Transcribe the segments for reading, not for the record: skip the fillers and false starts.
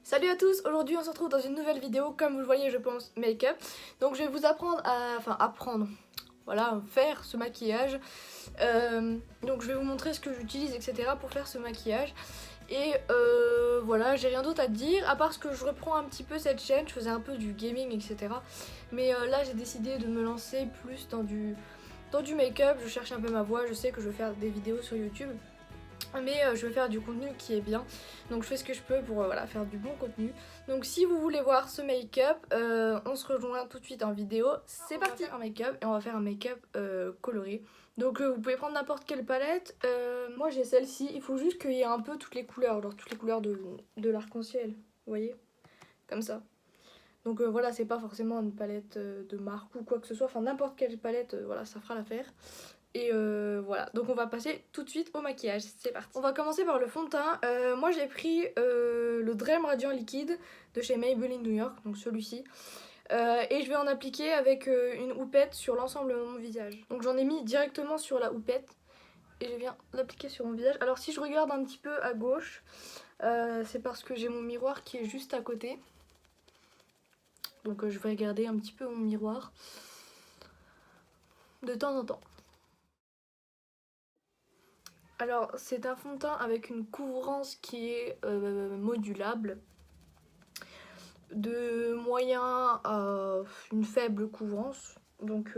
Salut à tous, aujourd'hui on se retrouve dans une nouvelle vidéo, comme vous le voyez je pense, make-up. Donc je vais vous apprendre à, voilà, faire ce maquillage. Donc je vais vous montrer ce que j'utilise etc pour faire ce maquillage. Et voilà, j'ai rien d'autre à dire, à part ce que je reprends un petit peu cette chaîne, je faisais un peu du gaming etc. Mais là j'ai décidé de me lancer plus dans du make-up, je cherche un peu ma voie, je sais que je vais faire des vidéos sur YouTube. Mais je veux faire du contenu qui est bien, donc je fais ce que je peux pour voilà, faire du bon contenu. Donc si vous voulez voir ce make-up, on se rejoint tout de suite en vidéo. C'est parti. On va faire un make-up et on va faire un make-up coloré. Donc vous pouvez prendre n'importe quelle palette. Moi j'ai celle-ci, il faut juste qu'il y ait un peu toutes les couleurs, genre toutes les couleurs de l'arc-en-ciel, vous voyez, comme ça. Donc voilà, c'est pas forcément une palette de marque ou quoi que ce soit, enfin n'importe quelle palette, voilà, ça fera l'affaire. Et voilà, donc on va passer tout de suite au maquillage, c'est parti. On va commencer par le fond de teint. Moi j'ai pris le Dream Radiant Liquide de chez Maybelline New York, donc celui-ci. Et je vais en appliquer avec une houppette sur l'ensemble de mon visage. Donc j'en ai mis directement sur la houppette et je viens l'appliquer sur mon visage. Alors si je regarde un petit peu à gauche, c'est parce que j'ai mon miroir qui est juste à côté. Donc je vais regarder un petit peu mon miroir de temps en temps. Alors c'est un fond de teint avec une couvrance qui est modulable, de moyen à une faible couvrance, donc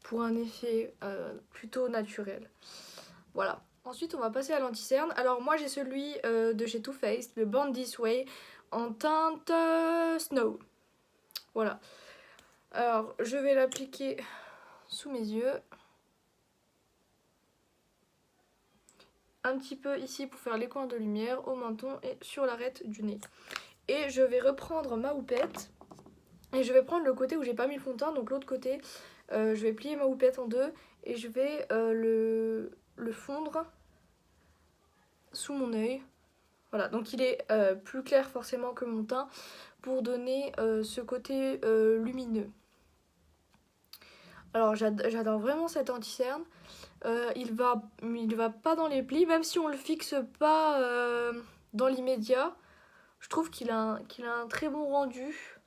pour un effet plutôt naturel. Voilà. Ensuite on va passer à l'anti-cerne. Alors moi j'ai celui de chez Too Faced, le Born This Way, en teinte Snow. Voilà. Alors je vais l'appliquer sous mes yeux. Un petit peu ici pour faire les coins de lumière, au menton et sur l'arête du nez. Et je vais reprendre ma houppette et je vais prendre le côté où j'ai pas mis le fond de teint, donc l'autre côté. Je vais plier ma houppette en deux et je vais le fondre sous mon œil. Voilà, donc il est plus clair forcément que mon teint pour donner ce côté lumineux. Alors j'adore vraiment cet anti-cerne. Il va pas dans les plis, même si on le fixe pas dans l'immédiat. Je trouve qu'il a un très bon rendu.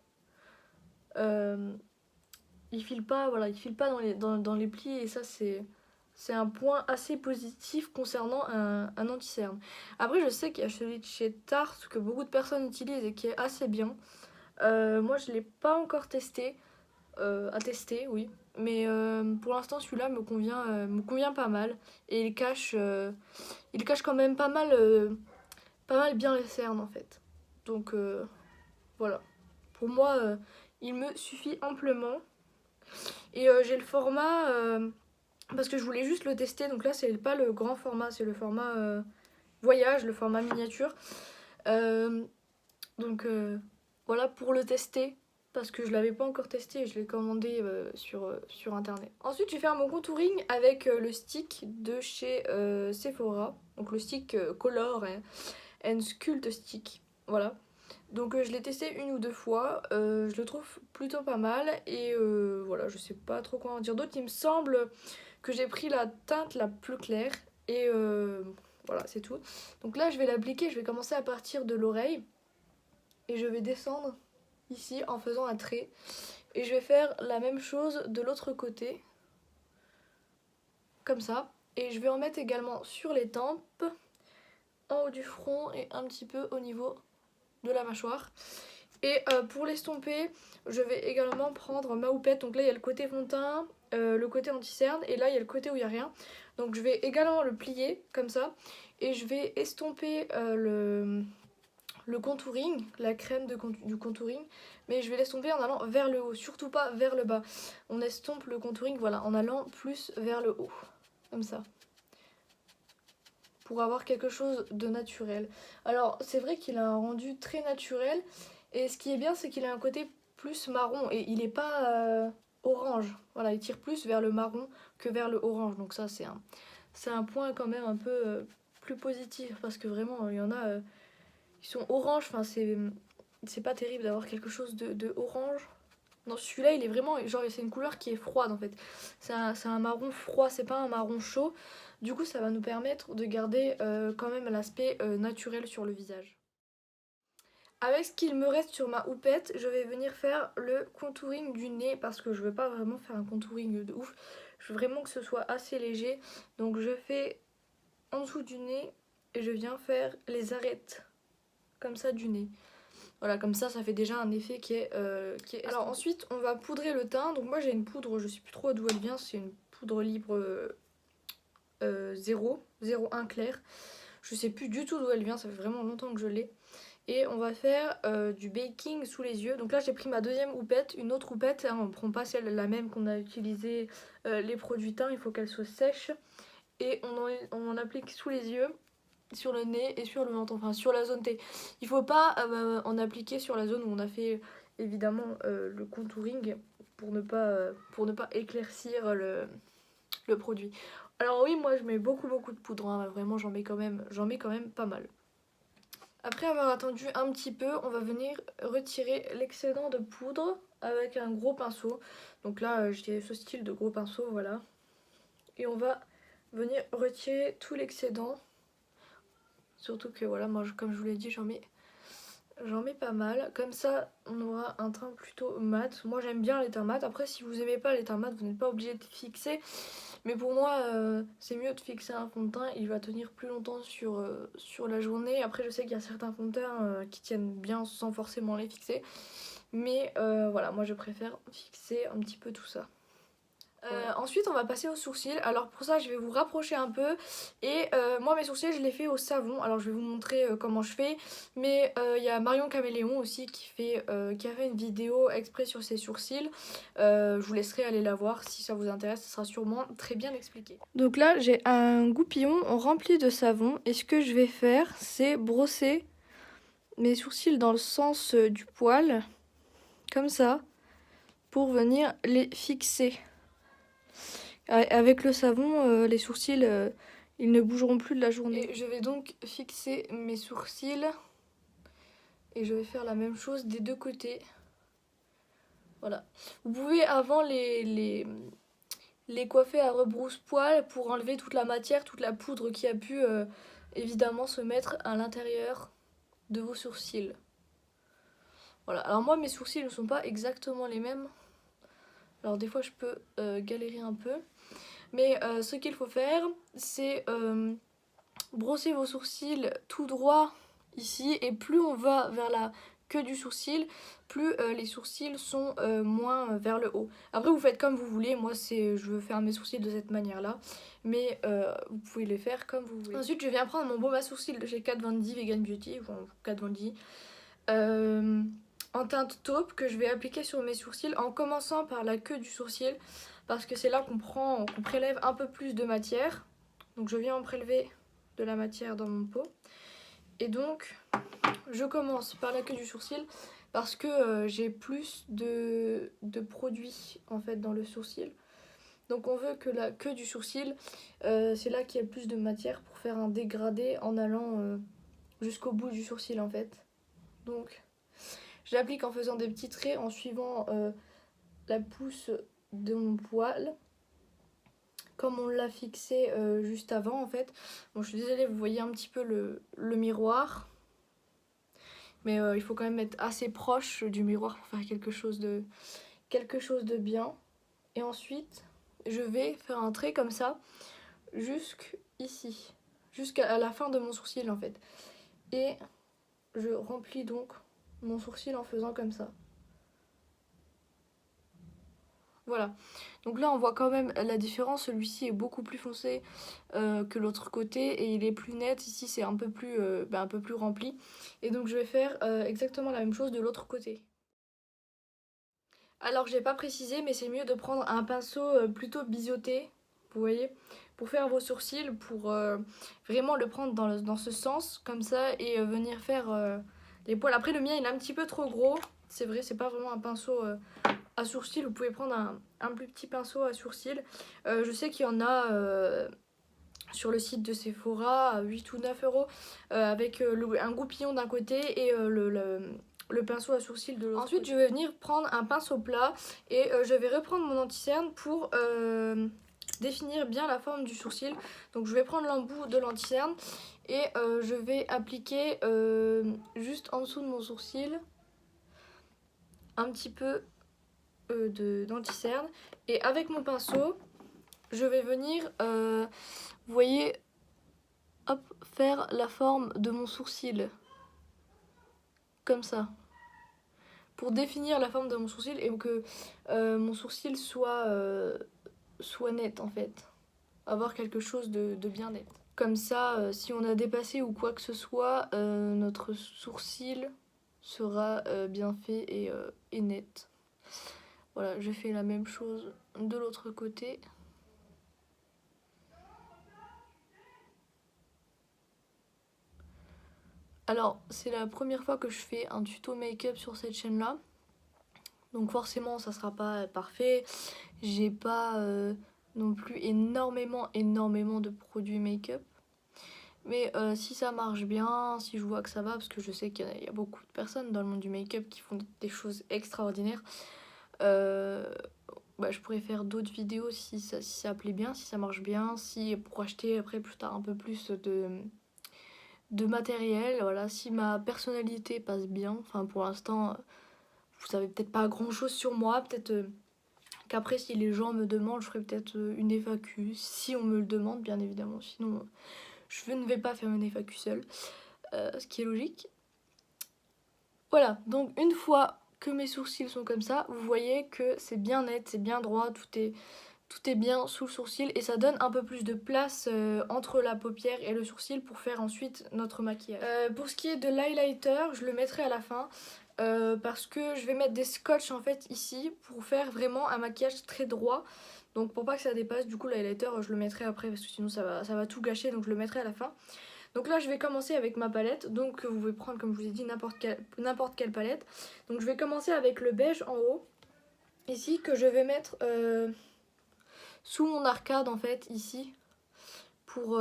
Il file pas, voilà, il file pas dans les plis et ça c'est un point assez positif concernant un anti-cerne. Après je sais qu'il y a celui de chez Tarte que beaucoup de personnes utilisent et qui est assez bien. Moi je l'ai pas encore testé, à tester oui. Mais pour l'instant celui-là me convient pas mal. Et il cache quand même pas mal bien les cernes en fait. Donc voilà. Pour moi il me suffit amplement. Et j'ai le format, parce que je voulais juste le tester, donc là c'est pas le grand format, c'est le format voyage, le format miniature. Donc voilà pour le tester, parce que je l'avais pas encore testé et je l'ai commandé sur internet. Ensuite je vais faire mon contouring avec le stick de chez Sephora, donc le stick Color and Sculpt Stick, voilà. Donc je l'ai testé une ou deux fois, je le trouve plutôt pas mal et voilà, je sais pas trop quoi en dire d'autre. Il me semble que j'ai pris la teinte la plus claire et voilà, c'est tout. Donc là je vais l'appliquer, je vais commencer à partir de l'oreille et je vais descendre ici en faisant un trait. Et je vais faire la même chose de l'autre côté, comme ça. Et je vais en mettre également sur les tempes, en haut du front et un petit peu au niveau de la mâchoire. Et pour l'estomper, je vais également prendre ma houppette. Donc là, il y a le côté fond de teint, le côté anti-cerne. Et là, il y a le côté où il n'y a rien. Donc je vais également le plier comme ça. Et je vais estomper le contouring, la crème du contouring. Mais je vais l'estomper en allant vers le haut, surtout pas vers le bas. On estompe le contouring, voilà, en allant plus vers le haut. Comme ça. Pour avoir quelque chose de naturel. Alors, c'est vrai qu'il a un rendu très naturel. Et ce qui est bien, c'est qu'il a un côté plus marron et il n'est pas orange. Voilà, il tire plus vers le marron que vers le orange. Donc ça, c'est un point quand même un peu plus positif parce que vraiment, il y en a qui sont orange. Enfin, c'est pas terrible d'avoir quelque chose de orange. Non, celui-là, il est vraiment, genre, c'est une couleur qui est froide en fait. C'est un marron froid, c'est pas un marron chaud. Du coup, ça va nous permettre de garder quand même l'aspect naturel sur le visage. Avec ce qu'il me reste sur ma houppette, je vais venir faire le contouring du nez parce que je veux pas vraiment faire un contouring de ouf. Je veux vraiment que ce soit assez léger. Donc je fais en dessous du nez et je viens faire les arêtes comme ça du nez. Voilà, comme ça fait déjà un effet qui est Alors ensuite on va poudrer le teint. Donc moi j'ai une poudre, je sais plus trop d'où elle vient, c'est une poudre libre 01 clair. Je sais plus du tout d'où elle vient, ça fait vraiment longtemps que je l'ai. Et on va faire du baking sous les yeux. Donc là j'ai pris ma deuxième houppette, une autre houppette, hein, on ne prend pas la même qu'on a utilisé les produits teints, il faut qu'elle soit sèche. Et on en applique sous les yeux, sur le nez et sur le menton, enfin sur la zone T. Il faut pas en appliquer sur la zone où on a fait évidemment le contouring pour ne pas éclaircir le produit. Alors oui, moi je mets beaucoup de poudre, hein, vraiment j'en mets quand même pas mal. Après avoir attendu un petit peu, on va venir retirer l'excédent de poudre avec un gros pinceau. Donc là j'ai ce style de gros pinceau, voilà. Et on va venir retirer tout l'excédent. Surtout que voilà, moi comme je vous l'ai dit, j'en mets pas mal. Comme ça on aura un teint plutôt mat. Moi j'aime bien les teints mat. Après si vous aimez pas les teints mat, vous n'êtes pas obligé de fixer. Mais pour moi c'est mieux de fixer un fond de teint. Il va tenir plus longtemps sur la journée. Après je sais qu'il y a certains fonds de teint qui tiennent bien sans forcément les fixer. Mais voilà, moi je préfère fixer un petit peu tout ça. Ensuite on va passer aux sourcils. Alors pour ça je vais vous rapprocher un peu. Et moi mes sourcils je les fais au savon. Alors je vais vous montrer comment je fais. Mais il y a Marion Caméléon aussi qui a fait une vidéo exprès sur ses sourcils. Je vous laisserai aller la voir si ça vous intéresse. Ça sera sûrement très bien expliqué. Donc là j'ai un goupillon rempli de savon. Et ce que je vais faire c'est brosser mes sourcils dans le sens du poil. Comme ça. Pour venir les fixer. Avec le savon, les sourcils, ils ne bougeront plus de la journée. Et je vais donc fixer mes sourcils. Et je vais faire la même chose des deux côtés. Voilà. Vous pouvez avant les coiffer à rebrousse-poil pour enlever toute la matière, toute la poudre qui a pu évidemment se mettre à l'intérieur de vos sourcils. Voilà. Alors moi, mes sourcils ne sont pas exactement les mêmes. Alors des fois, je peux galérer un peu. Mais ce qu'il faut faire, c'est brosser vos sourcils tout droit ici. Et plus on va vers la queue du sourcil, plus les sourcils sont moins vers le haut. Après vous faites comme vous voulez. Moi je veux faire mes sourcils de cette manière là. Mais vous pouvez les faire comme vous voulez. Ensuite je viens prendre mon baume à sourcils de chez Kat Von D Vegan Beauty. Enfin Kat Von D. En teinte taupe que je vais appliquer sur mes sourcils en commençant par la queue du sourcil. Parce que c'est là qu'on prélève un peu plus de matière. Donc je viens en prélever de la matière dans mon pot. Et donc je commence par la queue du sourcil parce que j'ai plus de produits en fait dans le sourcil. Donc on veut que la queue du sourcil, c'est là qu'il y a le plus de matière pour faire un dégradé en allant jusqu'au bout du sourcil en fait. Donc j'applique en faisant des petits traits en suivant la pousse de mon poil comme on l'a fixé juste avant en fait. Bon je suis désolée, vous voyez un petit peu le miroir, mais il faut quand même être assez proche du miroir pour faire quelque chose de bien. Et ensuite je vais faire un trait comme ça jusqu'ici, jusqu'à la fin de mon sourcil en fait. Et je remplis donc mon sourcil en faisant comme ça. Voilà, donc là on voit quand même la différence, celui-ci est beaucoup plus foncé que l'autre côté et il est plus net, ici c'est un peu plus rempli. Et donc je vais faire exactement la même chose de l'autre côté. Alors j'ai pas précisé mais c'est mieux de prendre un pinceau plutôt biseauté, vous voyez, pour faire vos sourcils, pour vraiment le prendre dans ce sens comme ça et venir faire les poils. Après le mien il est un petit peu trop gros, c'est vrai, c'est pas vraiment un pinceau à sourcils, vous pouvez prendre un plus petit pinceau à sourcils. Je sais qu'il y en a sur le site de Sephora à 8 ou 9 euros avec un goupillon d'un côté et le pinceau à sourcils de l'autre. Ensuite je vais venir prendre un pinceau plat et je vais reprendre mon anti-cerne pour définir bien la forme du sourcil. Donc je vais prendre l'embout de l'anti-cerne Et je vais appliquer juste en dessous de mon sourcil un petit peu d'anti-cerne. Et avec mon pinceau, je vais venir, vous voyez, hop, faire la forme de mon sourcil. Comme ça. Pour définir la forme de mon sourcil et que mon sourcil soit net en fait. Avoir quelque chose de bien net. Comme ça, si on a dépassé ou quoi que ce soit, notre sourcil sera bien fait et net. Voilà, je fais la même chose de l'autre côté. Alors, c'est la première fois que je fais un tuto make-up sur cette chaîne-là. Donc forcément, ça sera pas parfait. J'ai pas non plus énormément de produits make-up. Mais si ça marche bien, si je vois que ça va, parce que je sais qu'il y a beaucoup de personnes dans le monde du make-up qui font des choses extraordinaires, je pourrais faire d'autres vidéos si ça plaît bien, si ça marche bien, pour acheter après plus tard un peu plus de matériel, voilà, si ma personnalité passe bien. Enfin pour l'instant, vous savez peut-être pas grand chose sur moi, peut-être qu'après si les gens me demandent, je ferai peut-être une FAQ, si on me le demande bien évidemment, sinon je ne vais pas faire une FAQ seule, ce qui est logique. Voilà, donc une fois que mes sourcils sont comme ça, vous voyez que c'est bien net, c'est bien droit, tout est bien sous le sourcil et ça donne un peu plus de place entre la paupière et le sourcil pour faire ensuite notre maquillage. Pour ce qui est de l'highlighter, je le mettrai à la fin parce que je vais mettre des scotch en fait ici pour faire vraiment un maquillage très droit. Donc pour pas que ça dépasse, du coup l'highlighter je le mettrai après parce que sinon ça va tout gâcher, donc je le mettrai à la fin. Donc là je vais commencer avec ma palette, donc vous pouvez prendre comme je vous ai dit n'importe quelle palette. Donc je vais commencer avec le beige en haut, ici que je vais mettre sous mon arcade en fait, ici, pour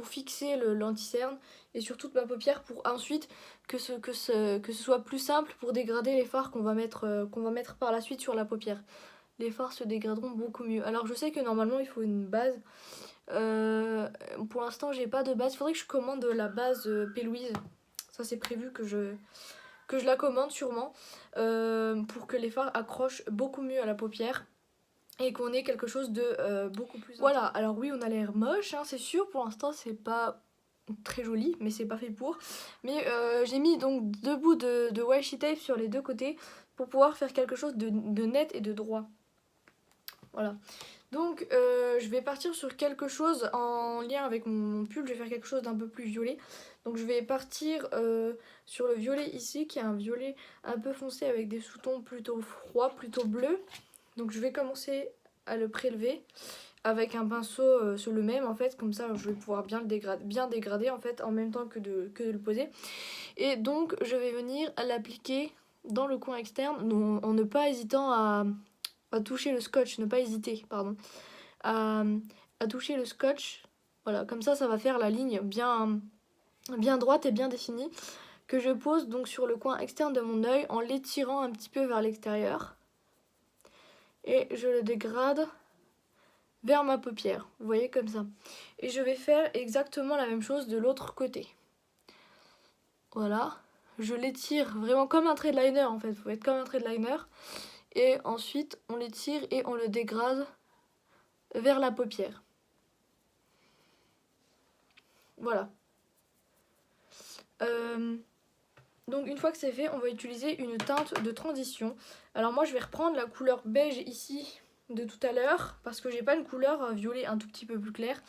fixer l'anti-cerne et sur toute ma paupière pour ensuite que ce soit plus simple pour dégrader les fards qu'on va mettre par la suite sur la paupière. Les fards se dégraderont beaucoup mieux. Alors je sais que normalement il faut une base. Pour l'instant j'ai pas de base, il faudrait que je commande la base P. Louise. Ça c'est prévu que je la commande sûrement pour que les fards accrochent beaucoup mieux à la paupière et qu'on ait quelque chose de beaucoup plus... Voilà, alors oui on a l'air moche, hein, c'est sûr, pour l'instant c'est pas très joli, mais c'est pas fait pour. Mais j'ai mis donc 2 bouts de washi tape sur les deux côtés pour pouvoir faire quelque chose de net et de droit. Voilà. Donc je vais partir sur quelque chose en lien avec mon pull, je vais faire quelque chose d'un peu plus violet. Donc je vais partir sur le violet ici, qui est un violet un peu foncé avec des sous-tons plutôt froids, plutôt bleus. Donc je vais commencer à le prélever avec un pinceau sur le même en fait, comme ça je vais pouvoir bien dégrader en fait en même temps que de le poser. Et donc je vais venir l'appliquer dans le coin externe en ne pas hésitant à toucher le scotch, ne pas hésiter, pardon, à toucher le scotch. Voilà, comme ça va faire la ligne bien droite et bien définie que je pose donc sur le coin externe de mon œil en l'étirant un petit peu vers l'extérieur. Et je le dégrade vers ma paupière, vous voyez, comme ça. Et je vais faire exactement la même chose de l'autre côté. Voilà, je l'étire vraiment comme un trait de liner en fait, vous faites comme un trait de liner. Et ensuite on l'étire et on le dégrade vers la paupière. Voilà. Donc une fois que c'est fait, on va utiliser une teinte de transition. Alors moi je vais reprendre la couleur beige ici de tout à l'heure parce que j'ai pas une couleur violet un tout petit peu plus clair.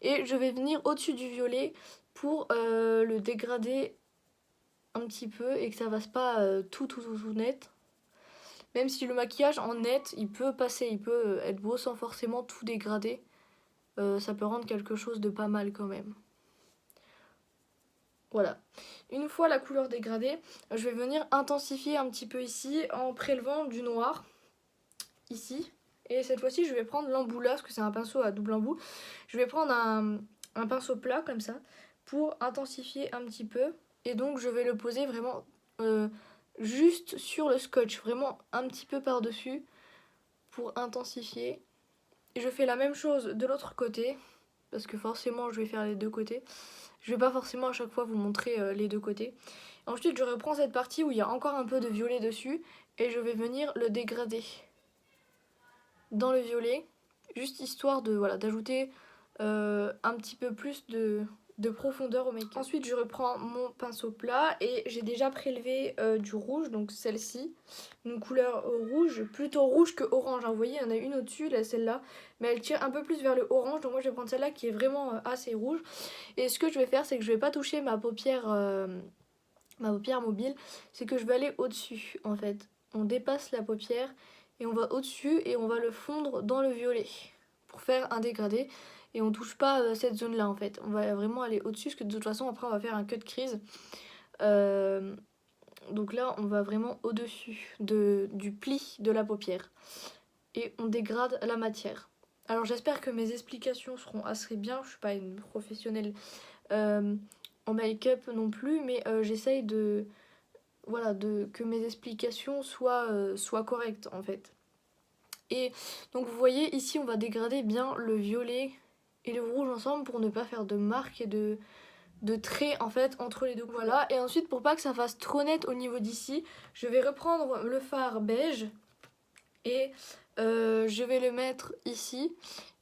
Et je vais venir au-dessus du violet pour le dégrader un petit peu et que ça fasse pas tout net. Même si le maquillage en net, il peut passer, il peut être beau sans forcément tout dégrader. Ça peut rendre quelque chose de pas mal quand même. Voilà. Une fois la couleur dégradée, je vais venir intensifier un petit peu ici en prélevant du noir. Ici. Et cette fois-ci, je vais prendre l'embout là, parce que c'est un pinceau à double embout. Je vais prendre un pinceau plat comme ça pour intensifier un petit peu. Et donc, je vais le poser vraiment juste sur le scotch, vraiment un petit peu par-dessus pour intensifier. Et je fais la même chose de l'autre côté, parce que forcément, je vais faire les deux côtés. Je vais pas forcément à chaque fois vous montrer les deux côtés. Ensuite je reprends cette partie où il y a encore un peu de violet dessus et je vais venir le dégrader dans le violet, juste histoire de voilà, d'ajouter un petit peu plus de profondeur au make-up. Ensuite je reprends mon pinceau plat et j'ai déjà prélevé du rouge, donc celle-ci, une couleur rouge, plutôt rouge que orange, hein. Vous voyez, il y en a une au-dessus, là, celle-là, mais elle tire un peu plus vers le orange, donc moi je vais prendre celle-là qui est vraiment assez rouge. Et ce que je vais faire, c'est que je vais pas toucher ma paupière mobile, c'est que je vais aller au-dessus en fait. On dépasse la paupière et on va au-dessus et on va le fondre dans le violet pour faire un dégradé. Et on touche pas cette zone là en fait, on va vraiment aller au-dessus parce que de toute façon après on va faire un cut crease. Donc là on va vraiment au-dessus du pli de la paupière et on dégrade la matière. Alors j'espère que mes explications seront assez bien, je suis pas une professionnelle en make-up non plus, mais j'essaye de que mes explications soient correctes en fait. Et donc vous voyez ici on va dégrader bien le violet et le rouge ensemble pour ne pas faire de marques et de traits en fait entre les deux. Voilà, et ensuite pour pas que ça fasse trop net au niveau d'ici, je vais reprendre le fard beige et je vais le mettre ici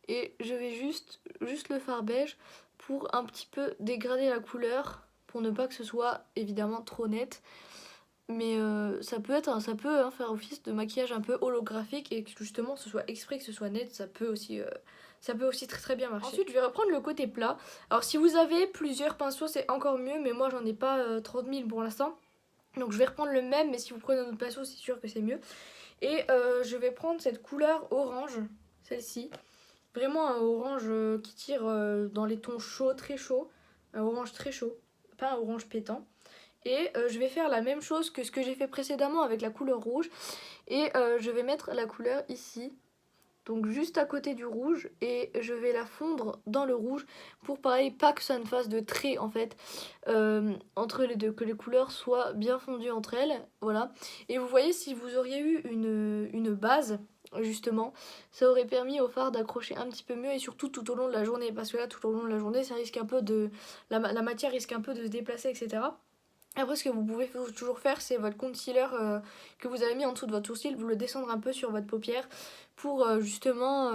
et je vais juste le fard beige pour un petit peu dégrader la couleur pour ne pas que ce soit évidemment trop net. Mais ça peut faire office de maquillage un peu holographique et que justement ce soit exprès, que ce soit net, ça peut aussi très très bien marcher. Ensuite je vais reprendre le côté plat. Alors si vous avez plusieurs pinceaux c'est encore mieux, mais moi j'en ai pas 30 000 pour l'instant. Donc je vais reprendre le même, mais si vous prenez un autre pinceau c'est sûr que c'est mieux. Et je vais prendre cette couleur orange, celle-ci. Vraiment un orange qui tire dans les tons chauds, très chauds. Un orange très chaud, pas un orange pétant. Et je vais faire la même chose que ce que j'ai fait précédemment avec la couleur rouge. Et je vais mettre la couleur ici, donc juste à côté du rouge. Et je vais la fondre dans le rouge pour pareil, pas que ça ne fasse de trait en fait entre les deux. Que les couleurs soient bien fondues entre elles. Voilà. Et vous voyez, si vous auriez eu une base, justement, ça aurait permis au fard d'accrocher un petit peu mieux et surtout tout au long de la journée. Parce que là, tout au long de la journée, ça risque un peu la matière risque un peu de se déplacer, etc. Après ce que vous pouvez toujours faire, c'est votre concealer que vous avez mis en dessous de votre sourcil, vous le descendre un peu sur votre paupière pour justement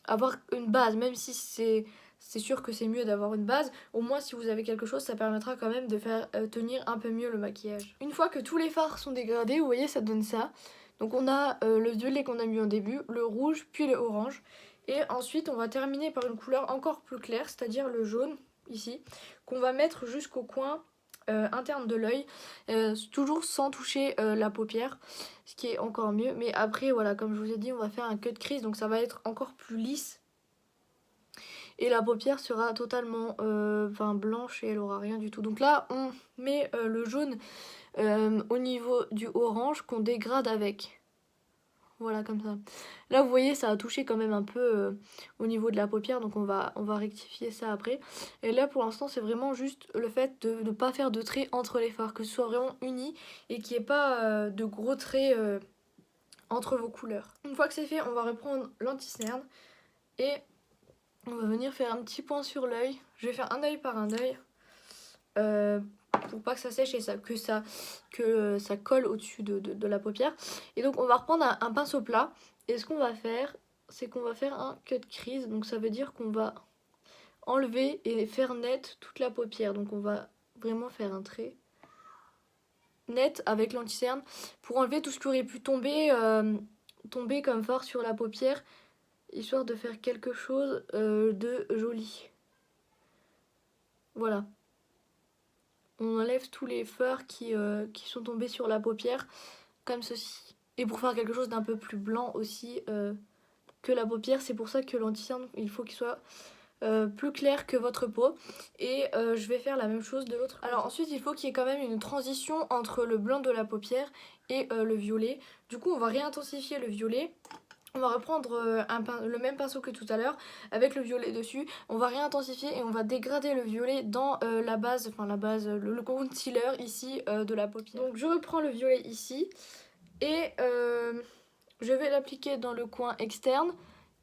avoir une base, même si c'est sûr que c'est mieux d'avoir une base, au moins si vous avez quelque chose ça permettra quand même de faire tenir un peu mieux le maquillage. Une fois que tous les fards sont dégradés, vous voyez ça donne ça. Donc on a le violet qu'on a mis en début, le rouge puis le orange. Et ensuite on va terminer par une couleur encore plus claire, c'est-à-dire le jaune ici, qu'on va mettre jusqu'au coin interne de l'œil, toujours sans toucher la paupière, ce qui est encore mieux. Mais après voilà, comme je vous ai dit, on va faire un cut crease, donc ça va être encore plus lisse et la paupière sera totalement blanche et elle aura rien du tout. Donc là on met le jaune au niveau du orange qu'on dégrade avec. Voilà, comme ça. Là, vous voyez, ça a touché quand même un peu au niveau de la paupière, donc on va rectifier ça après. Et là, pour l'instant, c'est vraiment juste le fait de ne pas faire de traits entre les fards, que ce soit vraiment uni et qu'il n'y ait pas de gros traits entre vos couleurs. Une fois que c'est fait, on va reprendre l'anti-cerne et on va venir faire un petit point sur l'œil. Je vais faire un œil par un œil. Pour pas que ça sèche et que ça colle au-dessus de la paupière. Et donc on va reprendre un pinceau plat et ce qu'on va faire, c'est qu'on va faire un cut crease. Donc ça veut dire qu'on va enlever et faire net toute la paupière. Donc on va vraiment faire un trait net avec l'anti-cerne pour enlever tout ce qui aurait pu tomber comme fard sur la paupière, histoire de faire quelque chose de joli. Voilà. On enlève tous les fards qui sont tombés sur la paupière, comme ceci. Et pour faire quelque chose d'un peu plus blanc aussi que la paupière, c'est pour ça que l'anti-cerne, il faut qu'il soit plus clair que votre peau. Et je vais faire la même chose de l'autre. Alors ensuite, il faut qu'il y ait quand même une transition entre le blanc de la paupière et le violet. Du coup, on va réintensifier le violet. On va reprendre le même pinceau que tout à l'heure avec le violet dessus. On va réintensifier et on va dégrader le violet dans la base, le concealer ici de la paupière. Donc je reprends le violet ici et je vais l'appliquer dans le coin externe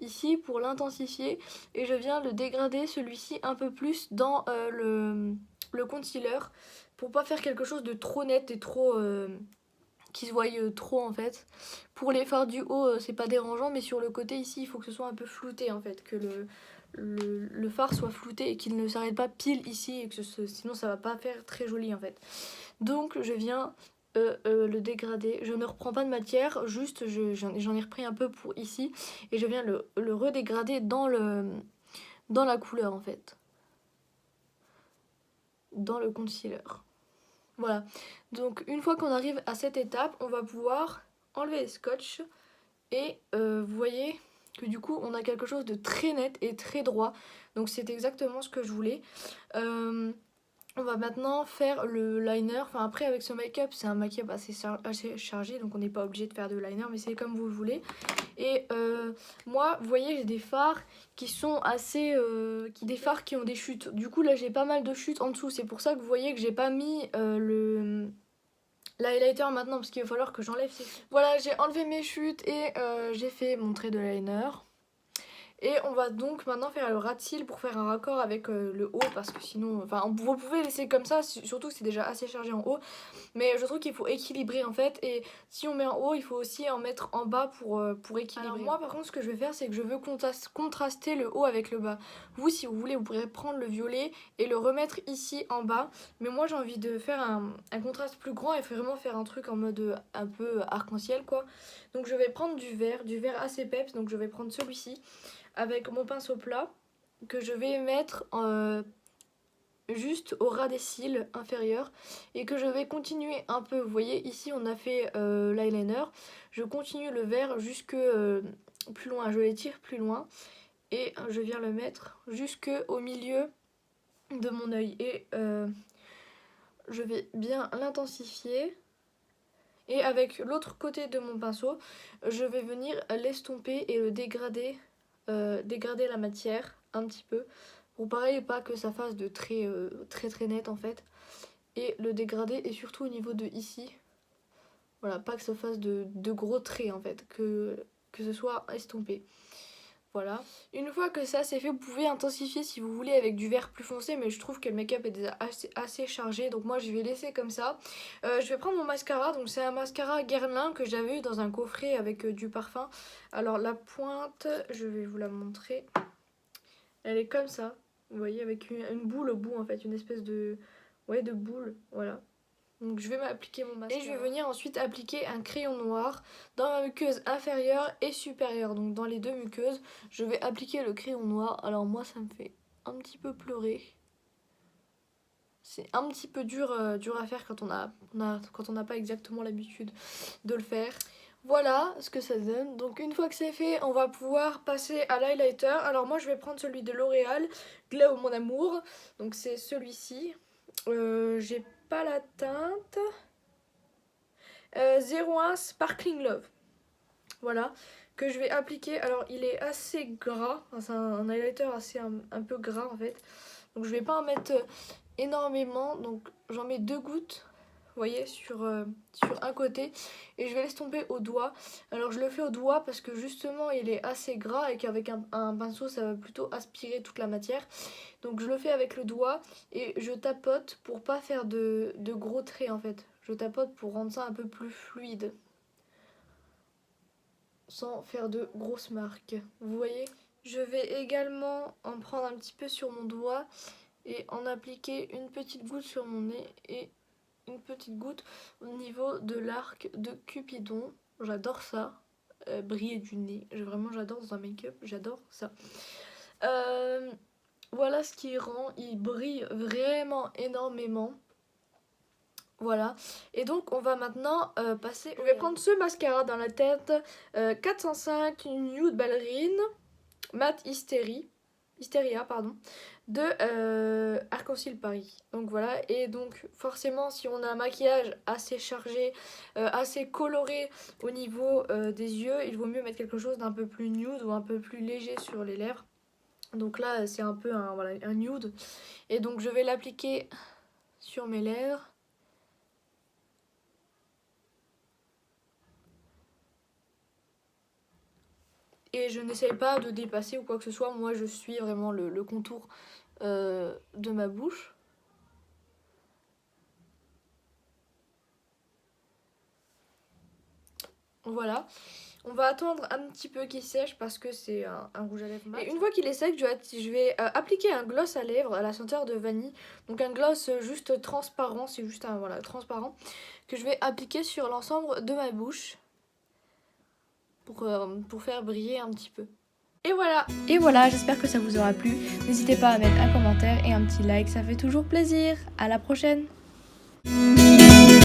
ici pour l'intensifier et je viens le dégrader celui-ci un peu plus dans le concealer pour pas faire quelque chose de trop net et trop qui se voie trop en fait. Pour les fards du haut c'est pas dérangeant, mais sur le côté ici il faut que ce soit un peu flouté en fait, que le fard soit flouté et qu'il ne s'arrête pas pile ici et que sinon ça va pas faire très joli en fait. Donc je viens le dégrader, je ne reprends pas de matière, juste j'en ai repris un peu pour ici et je viens le redégrader dans la couleur en fait, dans le concealer. Voilà, donc une fois qu'on arrive à cette étape, on va pouvoir enlever les scotch et vous voyez que du coup on a quelque chose de très net et très droit, donc c'est exactement ce que je voulais. On va maintenant faire le liner. Enfin après avec ce make-up c'est un make-up assez chargé, donc on n'est pas obligé de faire de liner, mais c'est comme vous le voulez. Et moi vous voyez j'ai des fards qui sont assez des fards qui ont des chutes. Du coup là j'ai pas mal de chutes en dessous, c'est pour ça que vous voyez que j'ai pas mis l'highlighter maintenant, parce qu'il va falloir que j'enlève ces chutes. Voilà, j'ai enlevé mes chutes et j'ai fait mon trait de liner. Et on va donc maintenant faire le ras de cils pour faire un raccord avec le haut, parce que sinon, enfin vous pouvez laisser comme ça, surtout que c'est déjà assez chargé en haut, mais je trouve qu'il faut équilibrer en fait, et si on met en haut il faut aussi en mettre en bas pour équilibrer. Alors moi par contre ce que je vais faire c'est que je veux contraster le haut avec le bas. Vous si vous voulez vous pourrez prendre le violet et le remettre ici en bas, mais moi j'ai envie de faire un contraste plus grand et vraiment faire un truc en mode un peu arc-en-ciel quoi. Donc je vais prendre du vert assez peps, donc je vais prendre celui-ci avec mon pinceau plat que je vais mettre juste au ras des cils inférieurs et que je vais continuer un peu. Vous voyez ici on a fait l'eyeliner, je continue le vert jusque plus loin, je l'étire plus loin et je viens le mettre jusque au milieu de mon œil et je vais bien l'intensifier. Et avec l'autre côté de mon pinceau, je vais venir l'estomper et le dégrader la matière un petit peu pour pareil pas que ça fasse de très net en fait, et le dégrader et surtout au niveau de ici, voilà, pas que ça fasse de gros traits en fait, que ce soit estompé. Voilà, une fois que ça c'est fait, vous pouvez intensifier si vous voulez avec du vert plus foncé, mais je trouve que le make-up est déjà assez chargé, donc moi je vais laisser comme ça. Je vais prendre mon mascara, donc c'est un mascara Guerlain que j'avais eu dans un coffret avec du parfum. Alors la pointe, je vais vous la montrer, elle est comme ça, vous voyez, avec une boule au bout en fait, une espèce de boule, voilà. Donc je vais m'appliquer mon mascara. Et je vais venir ensuite appliquer un crayon noir dans ma muqueuse inférieure et supérieure. Donc dans les deux muqueuses, je vais appliquer le crayon noir. Alors moi ça me fait un petit peu pleurer. C'est un petit peu dur à faire quand on n'a pas exactement l'habitude de le faire. Voilà ce que ça donne. Donc une fois que c'est fait, on va pouvoir passer à l'highlighter. Alors moi je vais prendre celui de L'Oréal, Glow Mon Amour. Donc c'est celui-ci. J'ai pas la teinte. 01 Sparkling Love. Voilà, que je vais appliquer. Alors il est assez gras, enfin, c'est un highlighter assez un peu gras en fait. Donc je vais pas en mettre énormément, donc j'en mets 2 gouttes, vous voyez, sur un côté, et je vais l'estomper au doigt. Alors je le fais au doigt parce que justement il est assez gras et qu'avec un pinceau ça va plutôt aspirer toute la matière. Donc je le fais avec le doigt et je tapote pour pas faire de gros traits en fait. Je tapote pour rendre ça un peu plus fluide, sans faire de grosses marques. Vous voyez ? Je vais également en prendre un petit peu sur mon doigt et en appliquer une petite goutte sur mon nez et une petite goutte au niveau de l'arc de Cupidon. J'adore ça, briller du nez. Vraiment j'adore dans un make-up, j'adore ça. Voilà ce qui rend, il brille vraiment énormément. Voilà, et donc on va maintenant passer. Je vais prendre ce mascara dans la tête, 405 Nude Ballerine Matte Hysteria pardon, de Arc-en-Ciel Paris. Donc voilà, et donc forcément si on a un maquillage assez chargé, assez coloré au niveau des yeux, il vaut mieux mettre quelque chose d'un peu plus nude ou un peu plus léger sur les lèvres. Donc là c'est un peu un nude, et donc je vais l'appliquer sur mes lèvres. Et je n'essaye pas de dépasser ou quoi que ce soit. Moi je suis vraiment le contour de ma bouche. Voilà. On va attendre un petit peu qu'il sèche parce que c'est un rouge à lèvres mat. Et une fois qu'il est sec, je vais appliquer un gloss à lèvres à la senteur de vanille. Donc un gloss juste transparent, c'est juste un voilà, transparent que je vais appliquer sur l'ensemble de ma bouche pour faire briller un petit peu. Et voilà, j'espère que ça vous aura plu. N'hésitez pas à mettre un commentaire et un petit like, ça fait toujours plaisir. À la prochaine!